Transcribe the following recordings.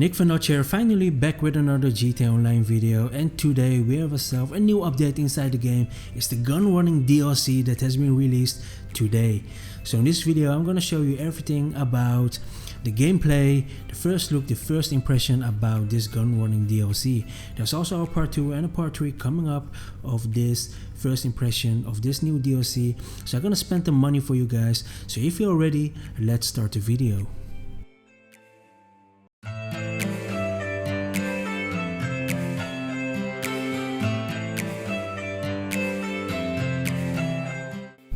Nick here, finally back with another GTA Online video, and today we have ourselves a new update inside the game. It's the gun running DLC that has been released today. So in this video I'm gonna show you everything about the gameplay, the first look, the first impression about this gun running DLC. There's also a part 2 and a part 3 coming up of this first impression of this new DLC. So I'm gonna spend the money for you guys. So if you're ready, let's start the video.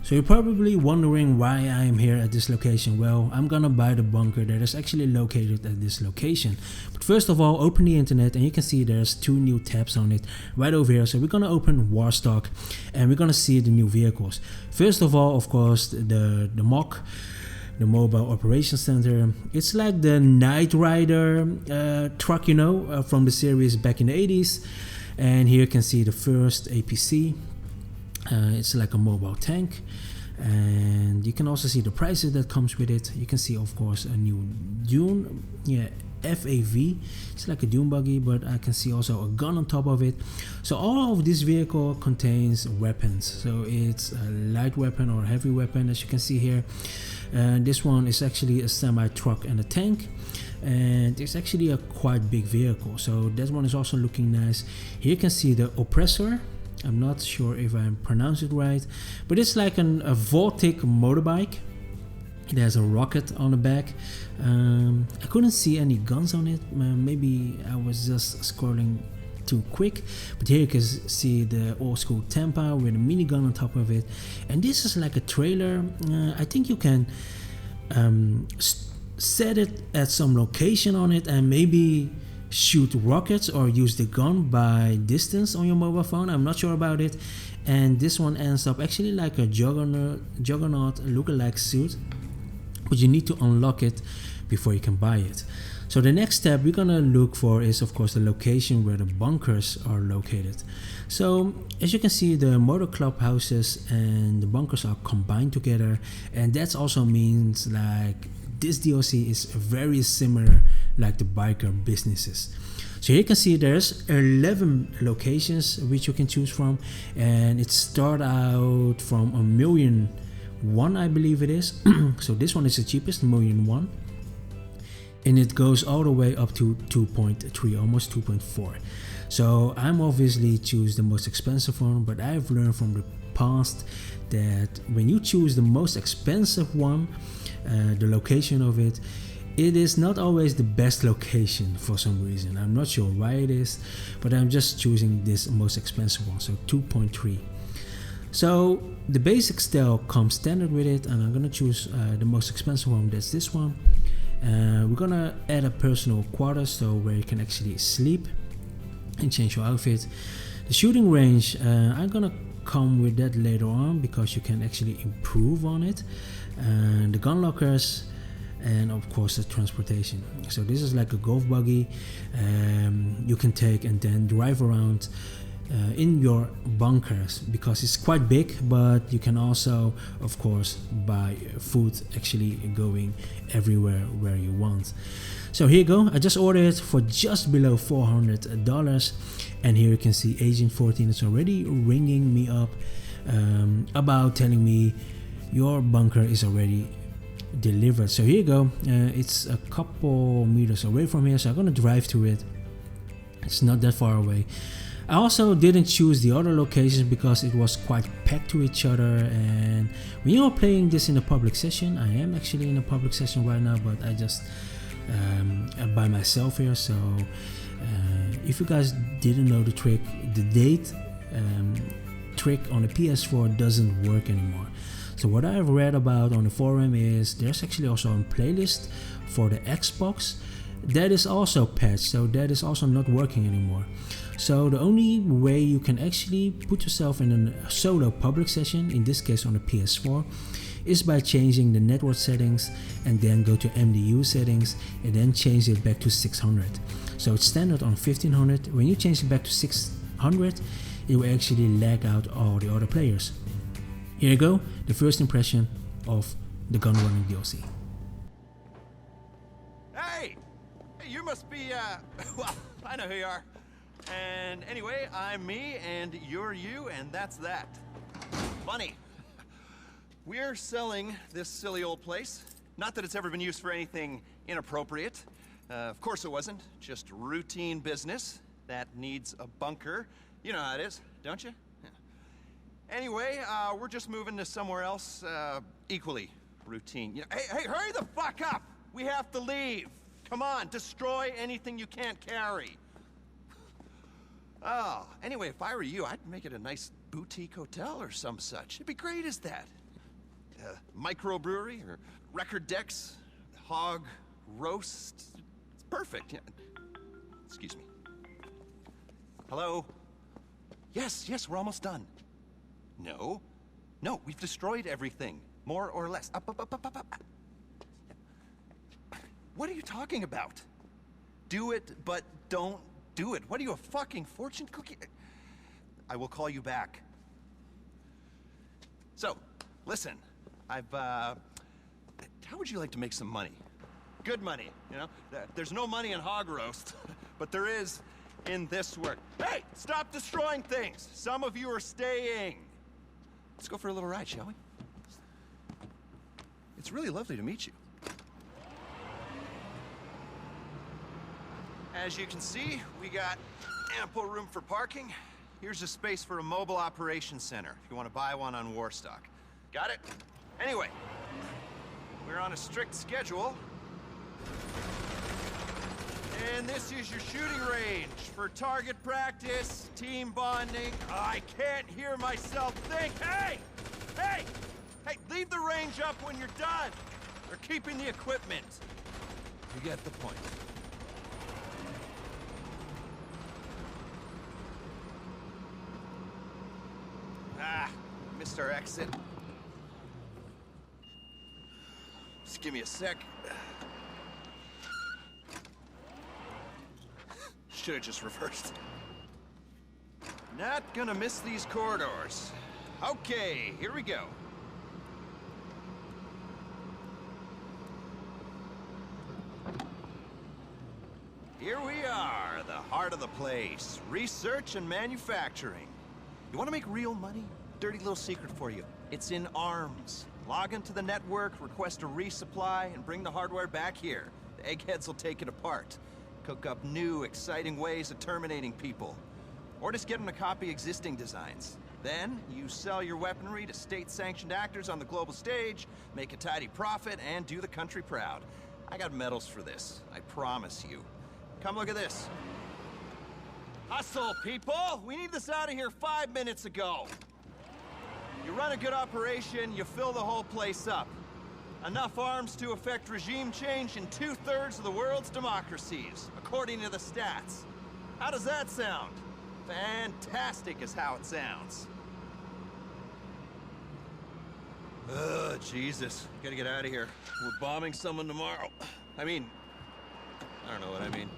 So you're probably wondering why I am here at this location. Well, I'm gonna buy the bunker that is actually located at this location. But first of all, open the internet and you can see there's 2 new tabs on it right over here. So we're gonna open Warstock and we're gonna see the new vehicles. First of all, of course, the MOC, the Mobile Operations Center. It's like the Knight Rider truck, you know, from the series back in the 80s. And here you can see the first APC. It's like a mobile tank, and you can also see the prices that comes with it. You can see, of course, a new Dune, FAV. It's like a Dune buggy, but I can see also a gun on top of it. So all of this vehicle contains weapons. So it's a light weapon or a heavy weapon, as you can see here. This one is actually a semi truck and a tank, and it's actually a quite big vehicle. So that one is also looking nice. Here you can see the Oppressor. I'm not sure if I pronounced it right, but it's like a Voltic motorbike. It has a rocket on the back. I couldn't see any guns on it. Maybe I was just scrolling too quick, but here you can see the old school Tampa with a minigun on top of it. And this is like a trailer. I think you can set it at some location on it and maybe shoot rockets or use the gun by distance on your mobile phone. I'm not sure about it. And this one ends up actually like a juggernaut lookalike suit, but you need to unlock it before you can buy it. So the next step we're gonna look for is, of course, the location where the bunkers are located. So as you can see, the motor club houses and the bunkers are combined together, and that also means like this DLC is very similar like the biker businesses. So here you can see there's 11 locations which you can choose from, and it starts out from $1,000,001, I believe it is. So this one is the cheapest, $1,000,001, and it goes all the way up to 2.3, almost 2.4. So I'm obviously choose the most expensive one, but I've learned from the past that when you choose the most expensive one, the location of it, it is not always the best location for some reason. I'm not sure why it is, but I'm just choosing this most expensive one, so 2.3. So the basic style comes standard with it, and I'm gonna choose the most expensive one. That's this one. We're gonna add a personal quarters, so where you can actually sleep and change your outfit. The shooting range, I'm gonna come with that later on because you can actually improve on it. And the gun lockers, and of course the transportation. So this is like a golf buggy you can take and then drive around in your bunkers because it's quite big, but you can also, of course, buy food actually going everywhere where you want. So here you go, I just ordered it for just below $400, and here you can see Agent 14 is already ringing me up about telling me your bunker is already delivered. So here you go, it's a couple meters away from here, so I'm gonna drive to it. It's not that far away. I also didn't choose the other locations because it was quite packed to each other, and when you're playing this in a public session, I am actually in a public session right now, but I just by myself here. So if you guys didn't know the trick, the date trick on the PS4 doesn't work anymore. So what I've read about on the forum is there's actually also a playlist for the Xbox that is also patched, so that is also not working anymore. So the only way you can actually put yourself in a solo public session, in this case on the PS4, is by changing the network settings and then go to MDU settings and then change it back to 600. So it's standard on 1500. When you change it back to 600, it will actually lag out all the other players. Here you go, the first impression of the gun running DLC. Hey! Hey, you're must be, well, I know who you are. And anyway, I'm me, and you're you, and that's that. Funny. We're selling this silly old place. Not that it's ever been used for anything inappropriate. Of course it wasn't. Just routine business that needs a bunker. You know how it is, don't you? Yeah. Anyway, we're just moving to somewhere else, equally routine. You know, hey, hurry the fuck up! We have to leave. Come on, destroy anything you can't carry. Oh, anyway, if I were you, I'd make it a nice boutique hotel or some such. It'd be great as that. Microbrewery or record decks, hog roast. It's perfect. Yeah. Excuse me. Hello? Yes, we're almost done. No, we've destroyed everything, more or less. Up. What are you talking about? Do it, but don't do it. What are you, a fucking fortune cookie? I will call you back. So, listen, how would you like to make some money? Good money, you know? There's no money in hog roast, but there is in this work. Hey, stop destroying things! Some of you are staying. Let's go for a little ride, shall we? It's really lovely to meet you. As you can see, we got ample room for parking. Here's a space for a mobile operations center, if you want to buy one on Warstock. Got it? Anyway, we're on a strict schedule. And this is your shooting range for target practice, team bonding. I can't hear myself think. Hey, leave the range up when you're done. They're keeping the equipment. You get the point. Missed our exit. Just give me a sec. Should have just reversed. Not gonna miss these corridors. Okay, here we go. Here we are, the heart of the place. Research and manufacturing. You want to make real money? Dirty little secret for you. It's in arms. Log into the network, request a resupply, and bring the hardware back here. The eggheads will take it apart. Cook up new, exciting ways of terminating people. Or just get them to copy existing designs. Then, you sell your weaponry to state-sanctioned actors on the global stage, make a tidy profit, and do the country proud. I got medals for this, I promise you. Come look at this. Hustle, people! We need this out of here 5 minutes ago. You run a good operation, you fill the whole place up. Enough arms to effect regime change in 2/3 of the world's democracies, according to the stats. How does that sound? Fantastic is how it sounds. Ugh, Jesus. Gotta get out of here. We're bombing someone tomorrow. I don't know what I mean.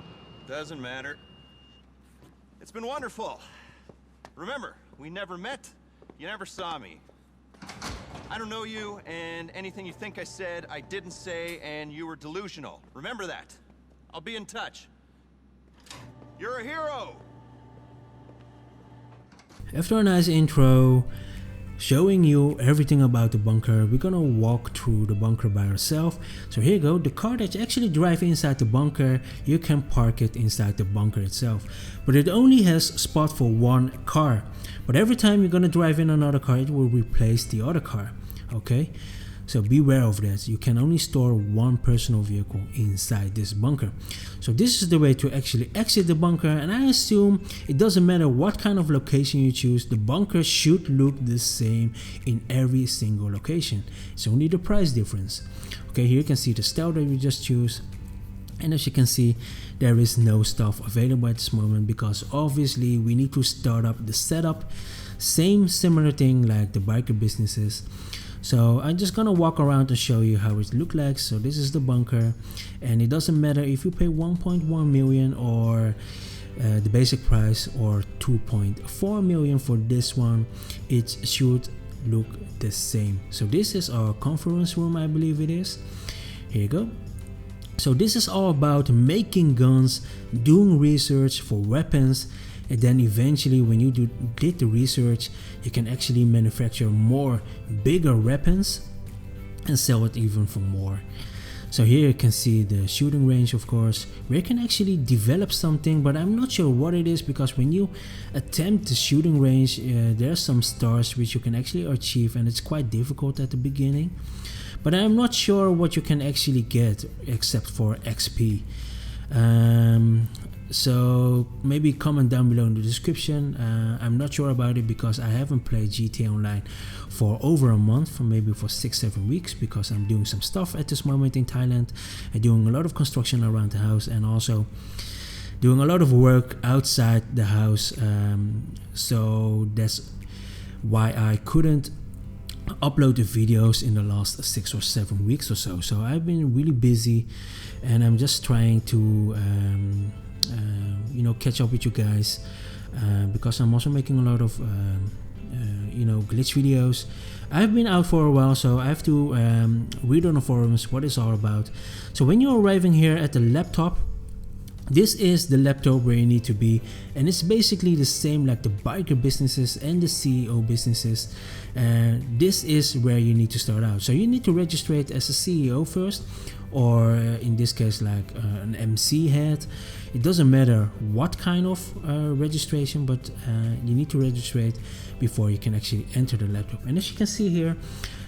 Doesn't matter. It's been wonderful. Remember, we never met. You never saw me. I don't know you, and anything you think I said, I didn't say, and you were delusional. Remember that. I'll be in touch. You're a hero! After a nice intro showing you everything about the bunker, we're gonna walk through the bunker by ourselves. So here you go, the car that you actually drive inside the bunker, you can park it inside the bunker itself, but it only has spot for one car. But every time you're gonna drive in another car, it will replace the other car. Okay, so beware of that. You can only store one personal vehicle inside this bunker. So this is the way to actually exit the bunker, and I assume it doesn't matter what kind of location you choose, the bunker should look the same in every single location. It's only the price difference. Okay, here you can see the style that we just choose, and as you can see, there is no stuff available at this moment because obviously we need to start up the setup. Similar thing like the biker businesses. So I'm just gonna walk around to show you how it looks like. So this is the bunker, and it doesn't matter if you pay 1.1 million or the basic price or 2.4 million for this one, it should look the same. So this is our conference room, I believe it is. Here you go. So this is all about making guns, doing research for weapons, and then eventually when you did the research, you can actually manufacture more bigger weapons and sell it even for more. So here you can see the shooting range, of course, where you can actually develop something, but I'm not sure what it is, because when you attempt the shooting range, there are some stars which you can actually achieve, and it's quite difficult at the beginning. But I'm not sure what you can actually get except for XP. So maybe comment down below in the description. I'm not sure about it because I haven't played GTA Online for over a month, maybe for 6-7 weeks, because I'm doing some stuff at this moment in Thailand. I'm doing a lot of construction around the house and also doing a lot of work outside the house. So that's why I couldn't upload the videos in the last 6 or 7 weeks or so. So I've been really busy, and I'm just trying to you know, catch up with you guys, because I'm also making a lot of you know, glitch videos. I've been out for a while, so I have to read on the forums what it's all about. So when you're arriving here at the laptop, this is the laptop where you need to be, and it's basically the same like the biker businesses and the CEO businesses. This is where you need to start out. So you need to register it as a CEO first, or in this case like an MC head. It doesn't matter what kind of registration, but you need to register it before you can actually enter the laptop. And as you can see here,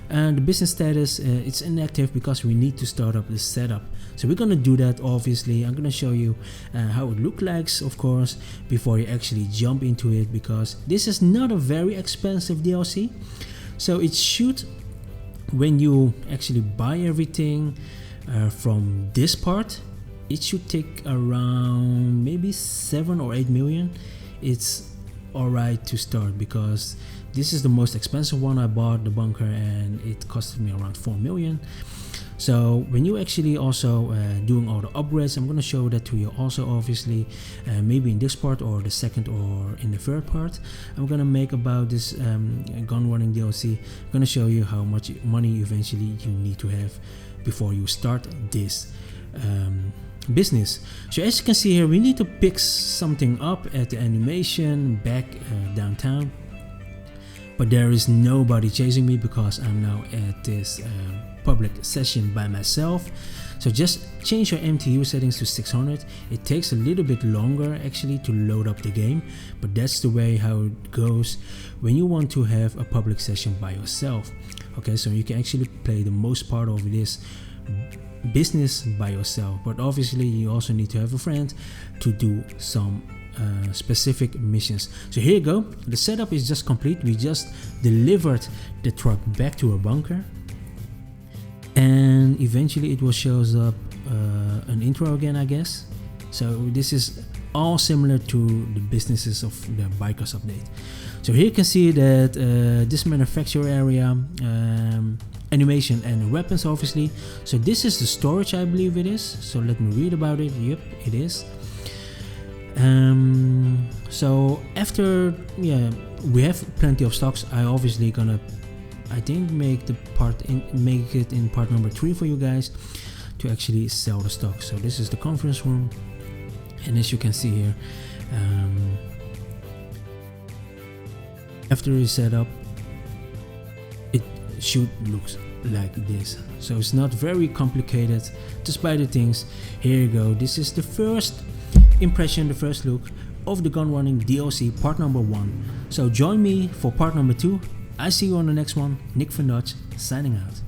the business status, it's inactive because we need to start up the setup. So we're gonna do that. Obviously I'm gonna show you how it looks like, of course, before you actually jump into it, because this is not a very expensive DLC. So it should, when you actually buy everything from this part, it should take around maybe 7 or 8 million. It's alright to start, because this is the most expensive one I bought, the bunker, and it costed me around 4 million. So when you actually also doing all the upgrades, I'm gonna show that to you also, obviously, maybe in this part or the second or in the third part. I'm gonna make about this gun running DLC. I'm gonna show you how much money eventually you need to have before you start this business. So as you can see here, we need to pick something up at the animation back downtown, but there is nobody chasing me because I'm now at this public session by myself. So just change your MTU settings to 600. It takes a little bit longer actually to load up the game, but that's the way how it goes when you want to have a public session by yourself. Okay, so you can actually play the most part of this business by yourself, but obviously you also need to have a friend to do some specific missions. So here you go, the setup is just complete. We just delivered the truck back to a bunker, and eventually it will shows up an intro again, I guess. So this is all similar to the businesses of the bikers update. So here you can see that this manufacturer area, animation and weapons, obviously. So this is the storage, I believe it is. So let me read about it. Yep, it is. So after, yeah, we have plenty of stocks. I obviously gonna, I think, make it in part number 3 for you guys to actually sell the stock. So this is the conference room, and as you can see here, after it's set up, it should look like this. So it's not very complicated, just buy the things. Here you go, this is the first impression, the first look of the Gun Running DLC part number 1. So join me for part number 2. I see you on the next one. Nick van Dutch signing out.